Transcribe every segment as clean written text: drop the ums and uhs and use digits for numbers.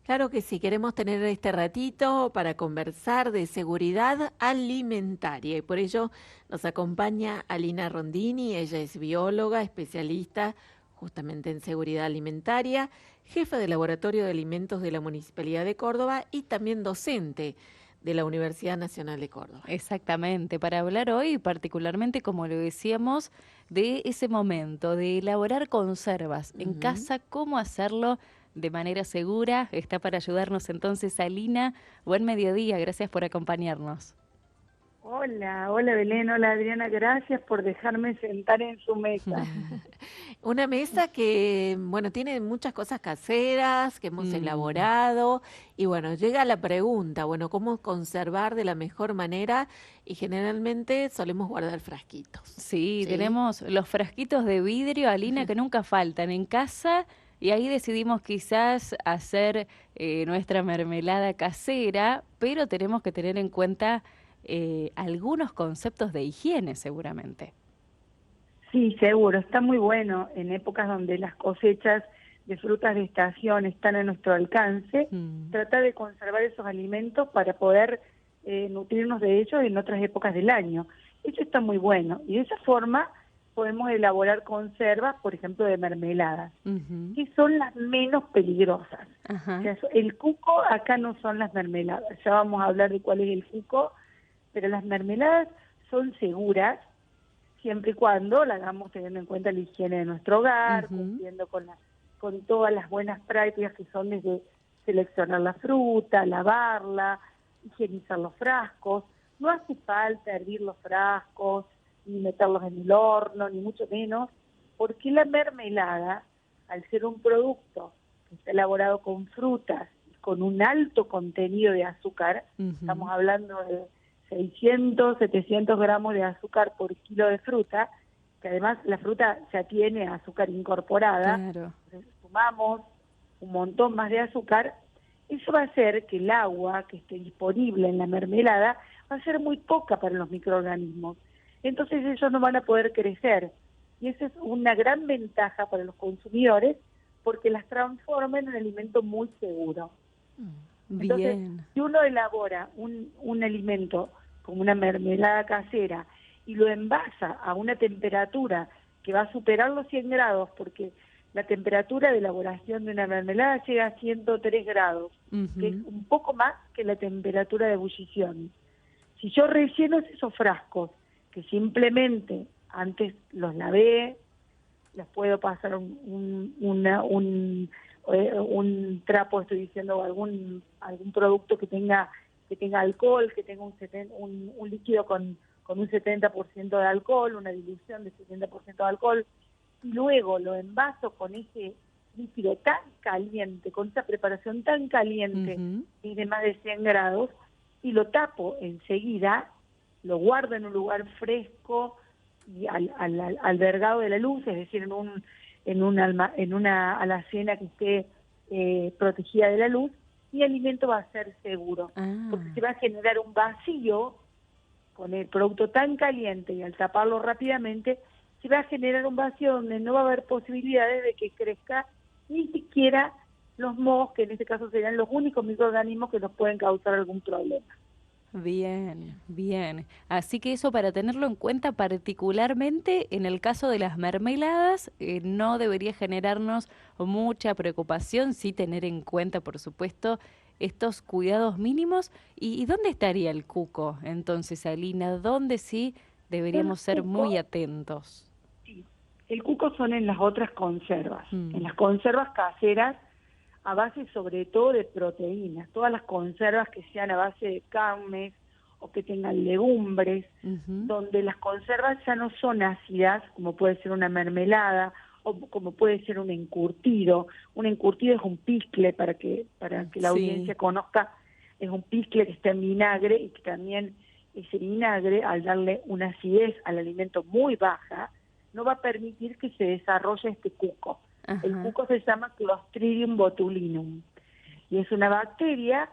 Claro que sí, queremos tener este ratito para conversar de seguridad alimentaria y por ello nos acompaña Alina Rondini, ella es bióloga, especialista justamente en seguridad alimentaria, jefa de laboratorio de alimentos de la Municipalidad de Córdoba y también docente de la Universidad Nacional de Córdoba. Exactamente, para hablar hoy particularmente, como lo decíamos, de ese momento de elaborar conservas en Ujú. casa, cómo hacerlo de manera segura. Está para ayudarnos entonces Alina. Buen mediodía, gracias por acompañarnos. Hola, hola Belén, hola Adriana, gracias por dejarme sentar en su mesa. Una mesa que, bueno, tiene muchas cosas caseras que hemos Mm, elaborado y bueno, llega la pregunta, bueno, ¿cómo conservar de la mejor manera? Y generalmente solemos guardar frasquitos, sí, ¿sí? tenemos los frasquitos de vidrio, Alina, que nunca faltan en casa y ahí decidimos quizás hacer nuestra mermelada casera, pero tenemos que tener en cuenta algunos conceptos de higiene seguramente. Sí, seguro, está muy bueno en épocas donde las cosechas de frutas de estación están a nuestro alcance, Mm, tratar de conservar esos alimentos para poder nutrirnos de ellos en otras épocas del año. Eso está muy bueno y de esa forma podemos elaborar conservas, por ejemplo, de mermeladas, ujú, que son las menos peligrosas. O ajá, sea, el cuco acá no son las mermeladas, ya vamos a hablar de cuál es el cuco, pero las mermeladas son seguras siempre y cuando la hagamos teniendo en cuenta la higiene de nuestro hogar, ujú, cumpliendo con todas las buenas prácticas que son desde seleccionar la fruta, lavarla, higienizar los frascos. No hace falta hervir los frascos, ni meterlos en el horno, ni mucho menos, porque la mermelada, al ser un producto que está elaborado con frutas y con un alto contenido de azúcar, estamos ujú, hablando de 600, 700 gramos de azúcar por kilo de fruta, que además la fruta ya tiene azúcar incorporada, claro. entonces sumamos un montón más de azúcar, eso va a hacer que el agua que esté disponible en la mermelada va a ser muy poca para los microorganismos. Entonces ellos no van a poder crecer. Y esa es una gran ventaja para los consumidores porque las transforma en un alimento muy seguro. Entonces, Bien. si uno elabora un alimento como una mermelada casera y lo envasa a una temperatura que va a superar los 100 grados, porque la temperatura de elaboración de una mermelada llega a 103 grados, que es Ujú, un poco más que la temperatura de ebullición. Si yo relleno esos frascos, que simplemente antes los lavé, les puedo pasar un trapo, estoy diciendo, o algún producto que tenga alcohol, que tenga un líquido con un 70% de alcohol, una dilución de 70% de alcohol, y luego lo envaso con ese líquido tan caliente, con esa preparación tan caliente, ujú, que es de más de 100 grados, y lo tapo enseguida, lo guardo en un lugar fresco, y albergado de la luz, es decir, en una alacena que esté protegida de la luz, mi alimento va a ser seguro, porque se ah. va a generar un vacío con el producto tan caliente y al taparlo rápidamente, se va a generar un vacío donde no va a haber posibilidades de que crezca ni siquiera los mohos, que en este caso serían los únicos microorganismos que nos pueden causar algún problema. Bien, bien. Así que eso para tenerlo en cuenta particularmente en el caso de las mermeladas, no debería generarnos mucha preocupación, sí tener en cuenta, por supuesto, estos cuidados mínimos. ¿Y dónde estaría el cuco entonces, Alina? ¿Dónde sí El deberíamos ser muy cuco, atentos? sí, el cuco son en las otras conservas, en Mm, las conservas caseras a base sobre todo de proteínas, todas las conservas que sean a base de carnes o que tengan legumbres, ujú, donde las conservas ya no son ácidas, como puede ser una mermelada o como puede ser un encurtido. Un encurtido es un piscle, para que la sí. audiencia conozca, es un piscle que está en vinagre y que también ese vinagre, al darle una acidez al alimento muy baja, no va a permitir que se desarrolle este cuco. El Ajá. cuco se llama Clostridium botulinum y es una bacteria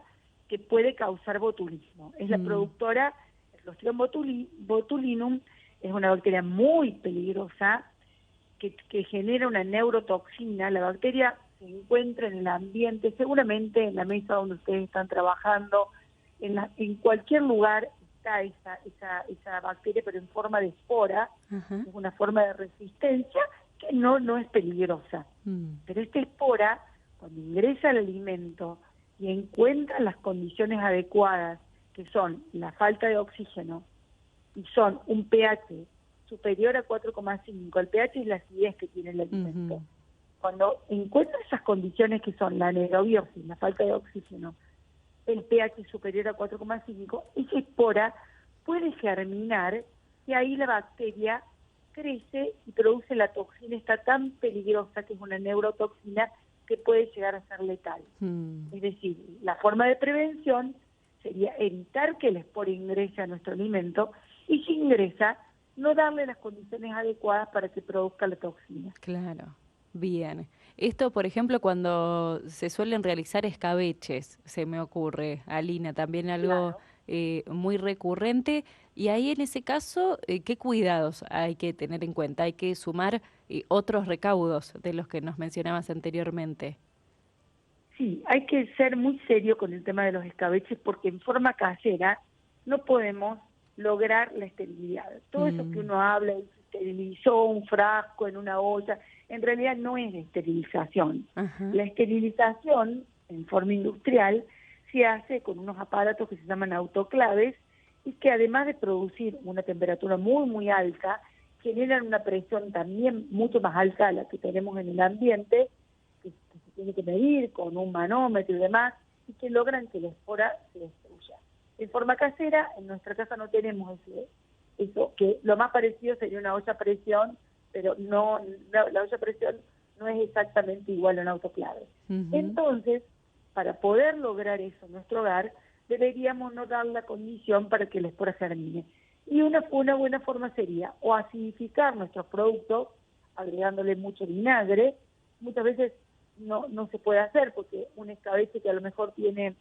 que puede causar botulismo. Es la Mm, productora, el Clostridium botulinum es una bacteria muy peligrosa que genera una neurotoxina. La bacteria se encuentra en el ambiente, seguramente en la mesa donde ustedes están trabajando, en cualquier lugar está esa bacteria, pero en forma de espora, Ajá. es una forma de resistencia que no es peligrosa. Pero esta espora, cuando ingresa al alimento y encuentra las condiciones adecuadas, que son la falta de oxígeno y son un pH superior a 4,5, el pH es la acidez que tiene el alimento. Cuando encuentra esas condiciones que son la anaerobiosis, la falta de oxígeno, el pH superior a 4,5, esa espora puede germinar y ahí la bacteria crece y produce la toxina esta tan peligrosa que es una neurotoxina que puede llegar a ser letal. Es decir, la forma de prevención sería evitar que el espora ingrese a nuestro alimento y si ingresa, no darle las condiciones adecuadas para que produzca la toxina. Claro, bien. Esto, por ejemplo, cuando se suelen realizar escabeches, se me ocurre, Alina, también algo Claro. muy recurrente. Y ahí en ese caso, ¿qué cuidados hay que tener en cuenta? Hay que sumar otros recaudos de los que nos mencionabas anteriormente. Sí, hay que ser muy serio con el tema de los escabeches porque en forma casera no podemos lograr la esterilidad. Todo eso que uno habla, y se esterilizó un frasco en una olla, en realidad no es esterilización. Ajá. La esterilización en forma industrial se hace con unos aparatos que se llaman autoclaves y que además de producir una temperatura muy, muy alta, generan una presión también mucho más alta a la que tenemos en el ambiente, que se tiene que medir con un manómetro y demás, y que logran que la espora se destruya. En forma casera, en nuestra casa no tenemos eso, que lo más parecido sería una olla a presión, pero la olla a presión no es exactamente igual a un autoclave. Entonces, para poder lograr eso en nuestro hogar, deberíamos no dar la condición para que la espora germine. Y una buena forma sería o acidificar nuestros productos, agregándole mucho vinagre. Muchas veces no se puede hacer porque un escabeche que a lo mejor tiene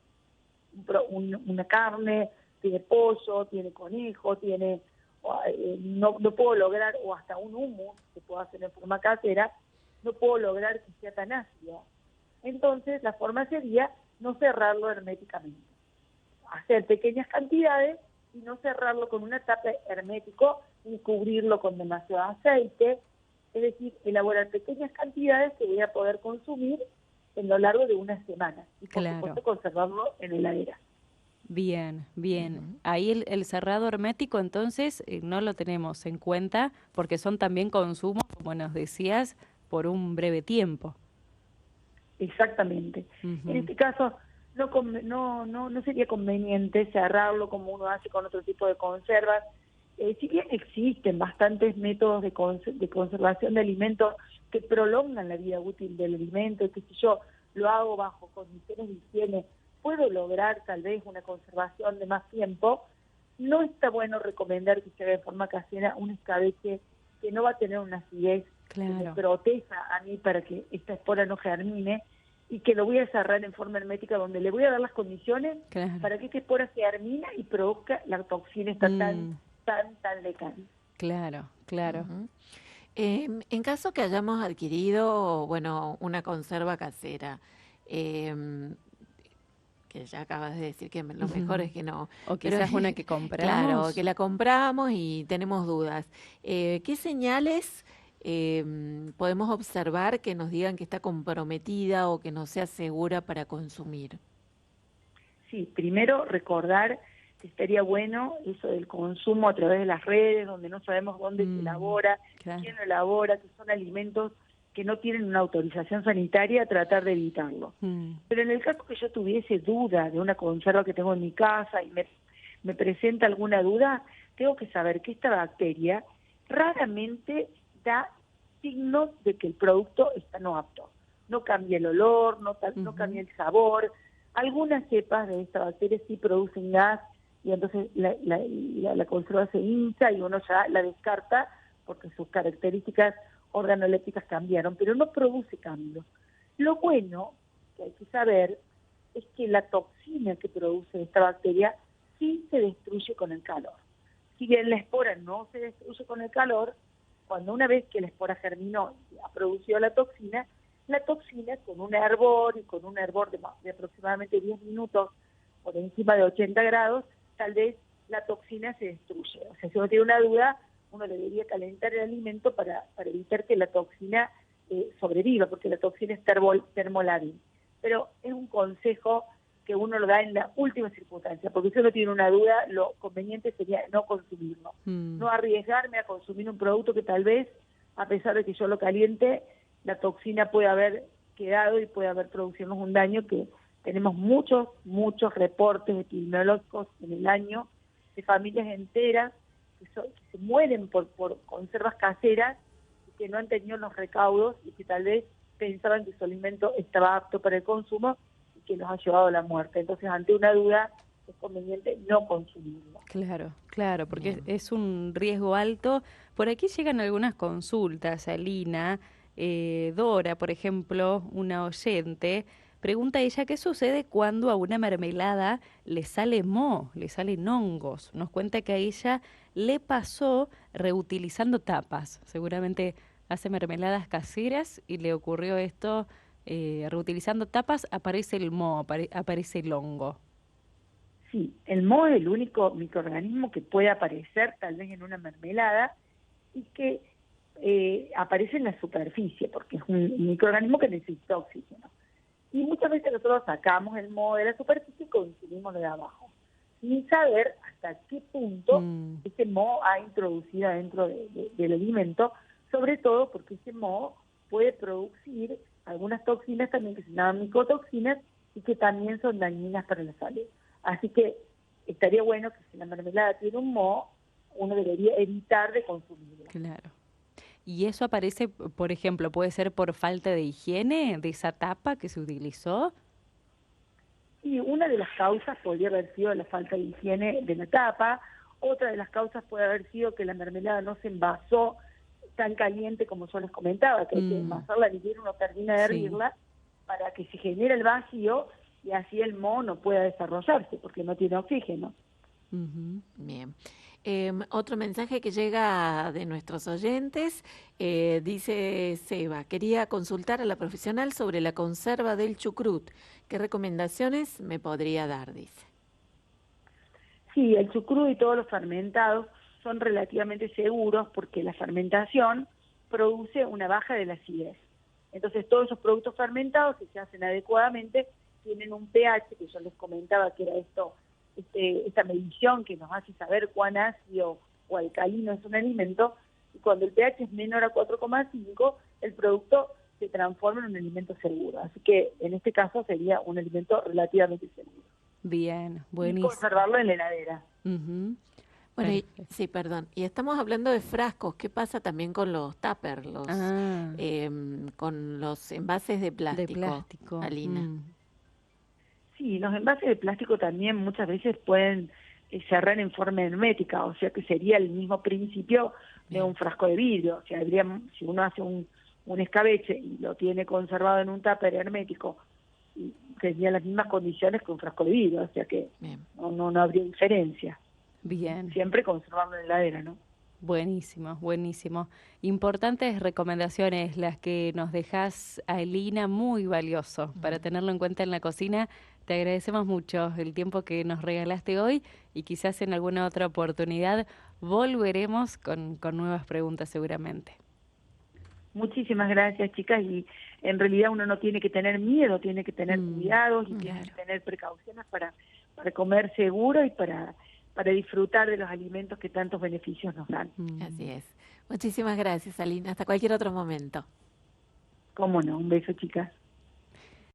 una carne, tiene pollo, tiene conejo, no puedo lograr, o hasta un hummus que puedo hacer en forma casera, no puedo lograr que sea tan ácido. Entonces la forma sería no cerrarlo herméticamente, hacer pequeñas cantidades y no cerrarlo con una tapa hermético ni cubrirlo con demasiado aceite, es decir, elaborar pequeñas cantidades que voy a poder consumir en lo largo de una semana y por supuesto conservarlo en heladera. Bien, bien. Ahí el cerrado hermético entonces no lo tenemos en cuenta porque son también consumos, como nos decías, por un breve tiempo. Exactamente. En este caso no sería conveniente cerrarlo como uno hace con otro tipo de conservas. Si bien existen bastantes métodos de conservación de alimentos que prolongan la vida útil del alimento, que si yo lo hago bajo condiciones de higiene, puedo lograr tal vez una conservación de más tiempo, no está bueno recomendar que se haga de forma casera un escabeche que no va a tener una acidez que me proteja a mí para que esta espora no germine y que lo voy a cerrar en forma hermética donde le voy a dar las condiciones para que esta espora se germine y produzca la toxina esta tan letal. Claro. En caso que hayamos adquirido, bueno, una conserva casera, que ya acabas de decir que lo mejor es que no. O pero quizás una que compramos. Claro, que la compramos y tenemos dudas. ¿Qué señales podemos observar que nos digan que está comprometida o que no sea segura para consumir? Sí, primero recordar que estaría bueno eso del consumo a través de las redes, donde no sabemos dónde se elabora, quién lo elabora, que son alimentos que no tienen una autorización sanitaria, tratar de evitarlo. Pero en el caso que yo tuviese duda de una conserva que tengo en mi casa y me presenta alguna duda, tengo que saber que esta bacteria raramente da signos de que el producto está no apto. No cambia el olor, no cambia el sabor. Algunas cepas de esta bacteria sí producen gas y entonces la conserva se hincha y uno ya la descarta porque sus características organolépticas cambiaron, pero no produce cambios. Lo bueno que hay que saber es que la toxina que produce esta bacteria sí se destruye con el calor. Si bien la espora no se destruye con el calor, cuando una vez que la espora germinó y ha producido la toxina, la toxina con un hervor y con un hervor de aproximadamente 10 minutos por encima de 80 grados, tal vez la toxina se destruye. O sea, si uno tiene una duda, uno debería calentar el alimento para evitar que la toxina sobreviva, porque la toxina es termolábil. Pero es un consejo que uno lo da en la última circunstancia, porque si uno tiene una duda, lo conveniente sería no consumirlo, no arriesgarme a consumir un producto que tal vez, a pesar de que yo lo caliente, la toxina puede haber quedado y puede haber producido un daño, que tenemos muchos reportes epidemiológicos en el año de familias enteras que se mueren por conservas caseras y que no han tenido los recaudos y que tal vez pensaban que su alimento estaba apto para el consumo y que los ha llevado a la muerte. Entonces, ante una duda, es conveniente no consumirlo. Claro, porque es un riesgo alto. Por aquí llegan algunas consultas, Alina. Dora, por ejemplo, una oyente, pregunta ella qué sucede cuando a una mermelada le sale moho, le salen hongos. Nos cuenta que a ella le pasó reutilizando tapas. Seguramente hace mermeladas caseras y le ocurrió esto, reutilizando tapas, aparece el moho, aparece el hongo. Sí, el moho es el único microorganismo que puede aparecer tal vez en una mermelada y que aparece en la superficie, porque es un microorganismo que necesita oxígeno. Y muchas veces nosotros sacamos el moho de la superficie y consumimos lo de abajo, sin saber hasta qué punto ese moho ha introducido dentro del alimento, sobre todo porque ese moho puede producir algunas toxinas también que se llaman micotoxinas y que también son dañinas para la salud. Así que estaría bueno que si la mermelada tiene un moho, uno debería evitar de consumirla. Claro. ¿Y eso aparece, por ejemplo, puede ser por falta de higiene de esa tapa que se utilizó? Sí, una de las causas podría haber sido la falta de higiene de la tapa, otra de las causas puede haber sido que la mermelada no se envasó tan caliente como yo les comentaba, que hay que envasarla, ni bien uno termina de hervirla, para que se genere el vacío y así el moho no pueda desarrollarse, porque no tiene oxígeno. Bien. Otro mensaje que llega de nuestros oyentes, dice Seba, quería consultar a la profesional sobre la conserva del chucrut. ¿Qué recomendaciones me podría dar? Dice. Sí, el chucrut y todos los fermentados son relativamente seguros porque la fermentación produce una baja de la acidez. Entonces todos esos productos fermentados, si se hacen adecuadamente, tienen un pH, que yo les comentaba que era esta medición que nos hace saber cuán ácido o alcalino es un alimento, y cuando el pH es menor a 4,5, el producto se transforma en un alimento seguro. Así que en este caso sería un alimento relativamente seguro. Bien, buenísimo. Y conservarlo en la heladera. Bueno, sí, perdón. Y estamos hablando de frascos. ¿Qué pasa también con los tuppers, con los envases de plástico, Alina? Sí, los envases de plástico también muchas veces pueden cerrar en forma hermética, o sea que sería el mismo principio de un frasco de vidrio. O sea, si uno hace un escabeche y lo tiene conservado en un tupper hermético, tendría las mismas condiciones que un frasco de vidrio, o sea que no habría diferencia. Bien. Siempre conservarlo en la heladera, ¿no? Buenísimo, buenísimo. Importantes recomendaciones las que nos dejás, Alina, muy valioso para tenerlo en cuenta en la cocina. Te agradecemos mucho el tiempo que nos regalaste hoy y quizás en alguna otra oportunidad volveremos con nuevas preguntas seguramente. Muchísimas gracias, chicas, y en realidad uno no tiene que tener miedo, tiene que tener cuidados y tiene que tener precauciones para comer seguro y para disfrutar de los alimentos que tantos beneficios nos dan. Así es. Muchísimas gracias, Alina. Hasta cualquier otro momento. Cómo no, un beso, chicas.